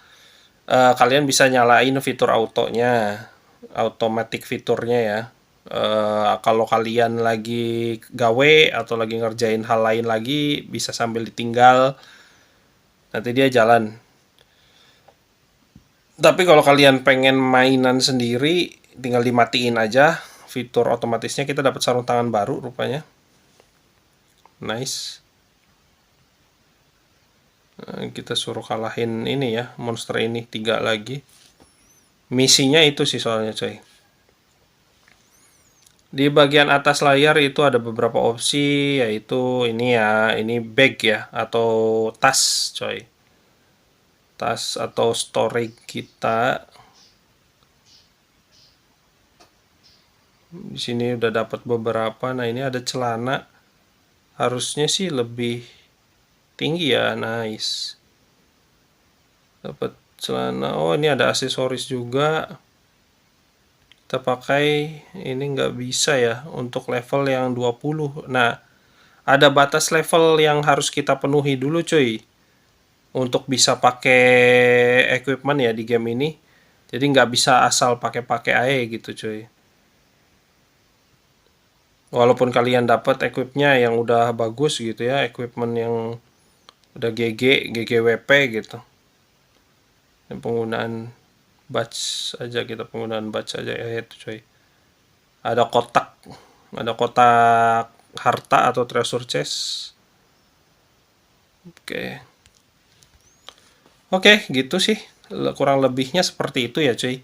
kalian bisa nyalain fitur autonya, automatic fiturnya ya. Kalau kalian lagi gawe atau lagi ngerjain hal lain lagi, bisa sambil ditinggal, nanti dia jalan. Tapi kalau kalian pengen mainan sendiri, tinggal dimatiin aja fitur otomatisnya. Kita dapat sarung tangan baru rupanya. Nice. Kita suruh kalahin ini ya, monster ini 3 lagi. Misinya itu sih soalnya coy. Di bagian atas layar itu ada beberapa opsi, yaitu ini ya, ini bag ya, atau tas coy. Tas atau storage kita. Di sini udah dapat beberapa. Nah, ini ada celana. Harusnya sih lebih tinggi ya, nice. Dapat celana. Oh, ini ada aksesoris juga. Kita pakai ini nggak bisa ya untuk level yang 20. Nah, ada batas level yang harus kita penuhi dulu cuy, untuk bisa pakai equipment ya di game ini. Jadi nggak bisa asal pakai-pakai aja gitu cuy. Walaupun kalian dapat equipnya yang udah bagus gitu ya, equipment yang udah GGWP gitu. Yang penggunaan batch aja, kita penggunaan batch aja ya itu cuy. Ada kotak harta atau treasure chest. Oke, gitu sih. Kurang lebihnya seperti itu ya cuy,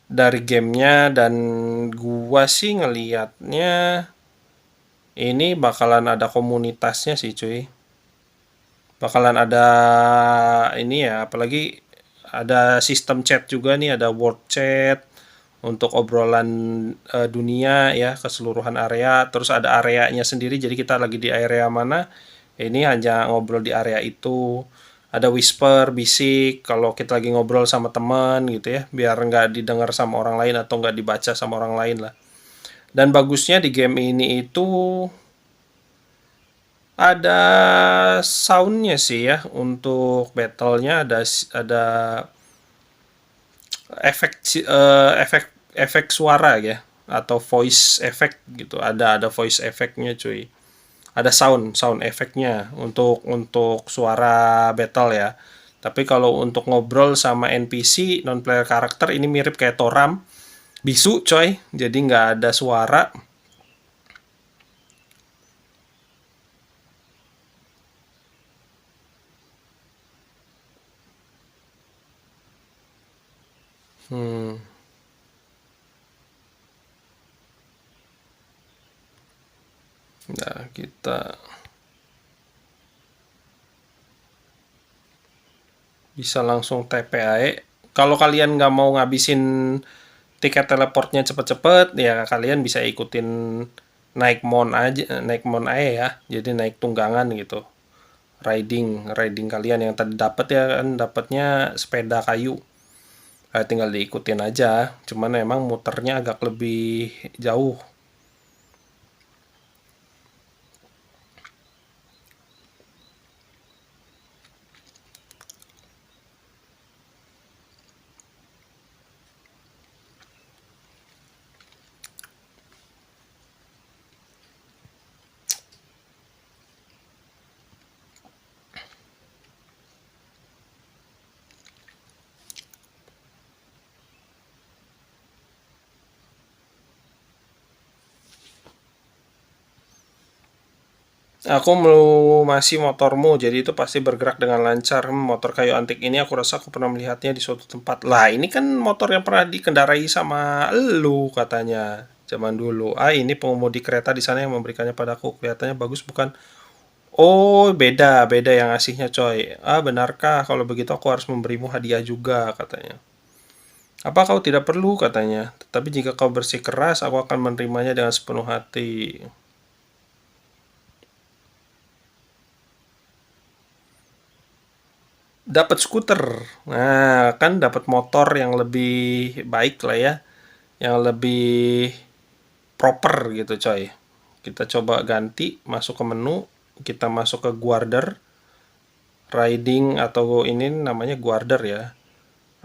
dari gamenya. Dan gua sih ngelihatnya ini bakalan ada komunitasnya sih cuy. Bakalan ada ini ya, apalagi ada sistem chat juga nih, ada world chat untuk obrolan dunia ya, keseluruhan area. Terus ada areanya sendiri, jadi kita lagi di area mana, ini hanya ngobrol di area itu. Ada whisper, bisik, kalau kita lagi ngobrol sama teman gitu ya, biar nggak didengar sama orang lain atau nggak dibaca sama orang lain lah. Dan bagusnya di game ini itu ada soundnya sih ya, untuk battlenya ada efek efek efek suara ya, atau voice effect gitu. Ada voice effectnya cuy. Ada sound efeknya untuk suara battle ya. Tapi kalau untuk ngobrol sama NPC non player karakter, ini mirip kayak Toram bisu coy, jadi nggak ada suara. Nah, kita bisa langsung TPAE. Kalau kalian nggak mau ngabisin tiket teleportnya cepet-cepet, ya kalian bisa ikutin naik mon aja ya. Jadi naik tunggangan gitu. Riding kalian yang tadi dapat ya kan, dapatnya sepeda kayu. Tinggal diikutin aja. Cuman emang muternya agak lebih jauh. Aku melumasi motormu, jadi itu pasti bergerak dengan lancar. Motor kayu antik ini aku rasa aku pernah melihatnya di suatu tempat. Lah, ini kan motor yang pernah dikendarai sama elu katanya zaman dulu. Ah, ini pengemudi kereta di sana yang memberikannya padaku. Kelihatannya bagus bukan? Oh, beda, beda yang ngasihnya coy. Ah, benarkah? Kalau begitu aku harus memberimu hadiah juga katanya. Apa kau tidak perlu katanya. Tetapi jika kau bersikeras, aku akan menerimanya dengan sepenuh hati. Dapat skuter. Nah, kan dapat motor yang lebih baik lah ya, yang lebih proper gitu coy. Kita coba ganti, masuk ke menu, kita masuk ke guarder, riding atau ini namanya guarder ya.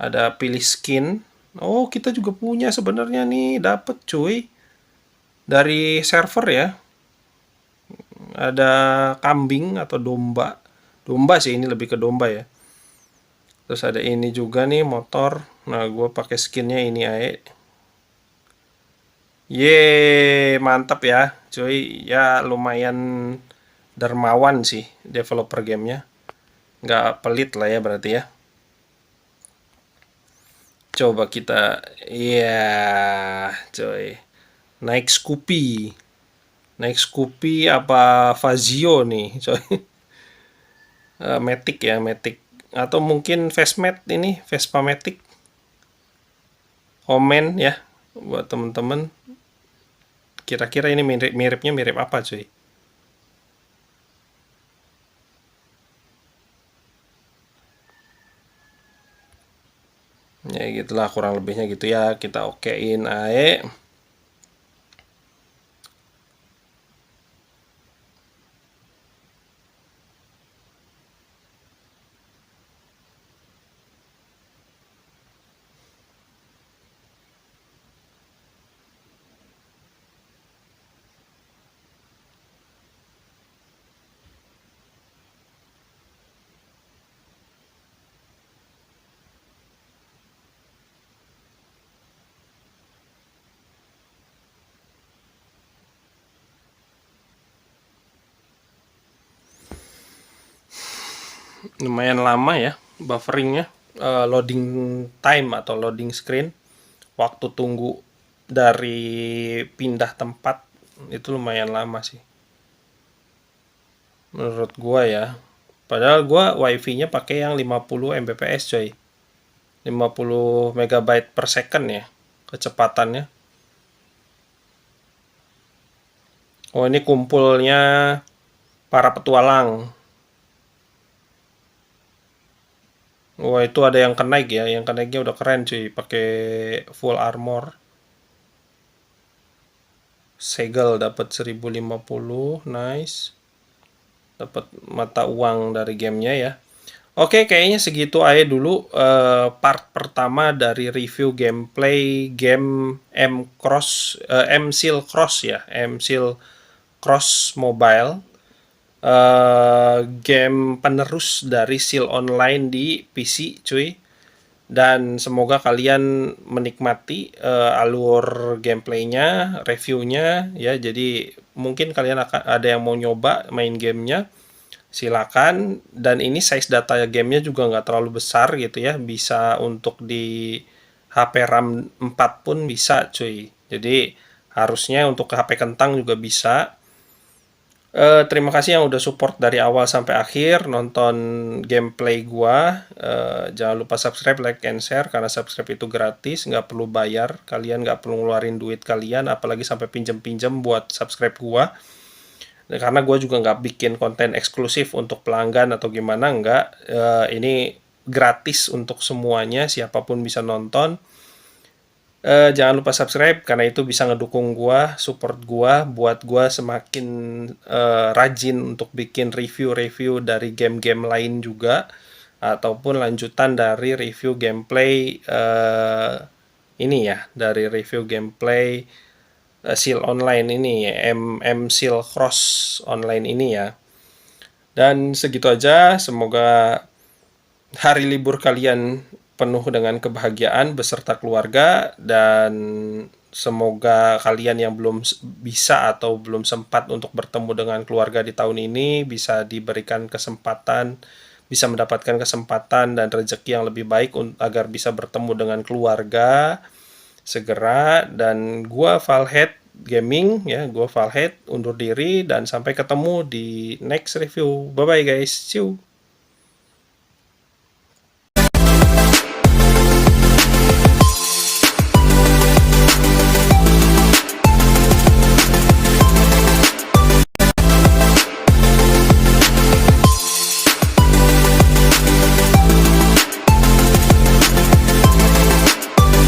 Ada pilih skin. Oh, kita juga punya sebenarnya nih, dapat cuy. Dari server ya. Ada kambing atau domba. Domba sih, ini lebih ke domba ya. Terus ada ini juga nih motor. Nah, gue pakai skinnya ini aja. Ye, mantap ya, cuy. Ya lumayan dermawan sih developer gamenya. Nggak pelit lah ya berarti ya. Coba kita, iya, cuy. Naik Scoopy. Naik Scoopy apa Fazio nih, coy. Matic ya, Matic. Atau mungkin Vesmet ini, Vespa Matic. Komen ya buat temen-temen. Kira-kira ini miripnya mirip apa cuy? Ya gitulah kurang lebihnya gitu ya. Kita okein ae. Lumayan lama ya bufferingnya. Loading time atau loading screen. Waktu tunggu dari pindah tempat itu lumayan lama sih. Menurut gua ya. Padahal gua wifi-nya pakai yang 50 Mbps coy. 50 megabyte per second ya kecepatannya. Oh, ini kumpulnya para petualang. Wah, itu ada yang kenaik ya. Yang kenaiknya udah keren cuy. Pakai full armor. Segel dapat 1050, nice. Dapat mata uang dari gamenya ya. Oke, kayaknya segitu aja dulu part pertama dari review gameplay game M Seal Cross ya, M Seal Cross Mobile. Game penerus dari Seal Online di PC, cuy. Dan semoga kalian menikmati alur gameplaynya, reviewnya ya. Jadi mungkin kalian akan ada yang mau nyoba main gamenya, silakan. Dan ini size data gamenya juga nggak terlalu besar gitu ya, bisa untuk di HP RAM 4 pun bisa cuy. Jadi harusnya untuk ke HP kentang juga bisa. Terima kasih yang udah support dari awal sampai akhir nonton gameplay gua. Jangan lupa subscribe, like, and share karena subscribe itu gratis, nggak perlu bayar. Kalian nggak perlu ngeluarin duit kalian, apalagi sampai pinjem-pinjem buat subscribe gua. Karena gua juga nggak bikin konten eksklusif untuk pelanggan atau gimana, nggak. Ini gratis untuk semuanya, siapapun bisa nonton. Jangan lupa subscribe karena itu bisa ngedukung gua, support gua, buat gua semakin rajin untuk bikin review-review dari game-game lain juga, ataupun lanjutan dari review gameplay ini ya, dari review gameplay Seal Online ini, M Seal Cross Online ini ya. Dan segitu aja, semoga hari libur kalian penuh dengan kebahagiaan beserta keluarga, dan semoga kalian yang belum bisa atau belum sempat untuk bertemu dengan keluarga di tahun ini bisa diberikan kesempatan, bisa mendapatkan kesempatan dan rezeki yang lebih baik agar bisa bertemu dengan keluarga segera. Dan gua Valhead Gaming ya, gua Valhead undur diri dan sampai ketemu di next review. Bye bye guys. See you.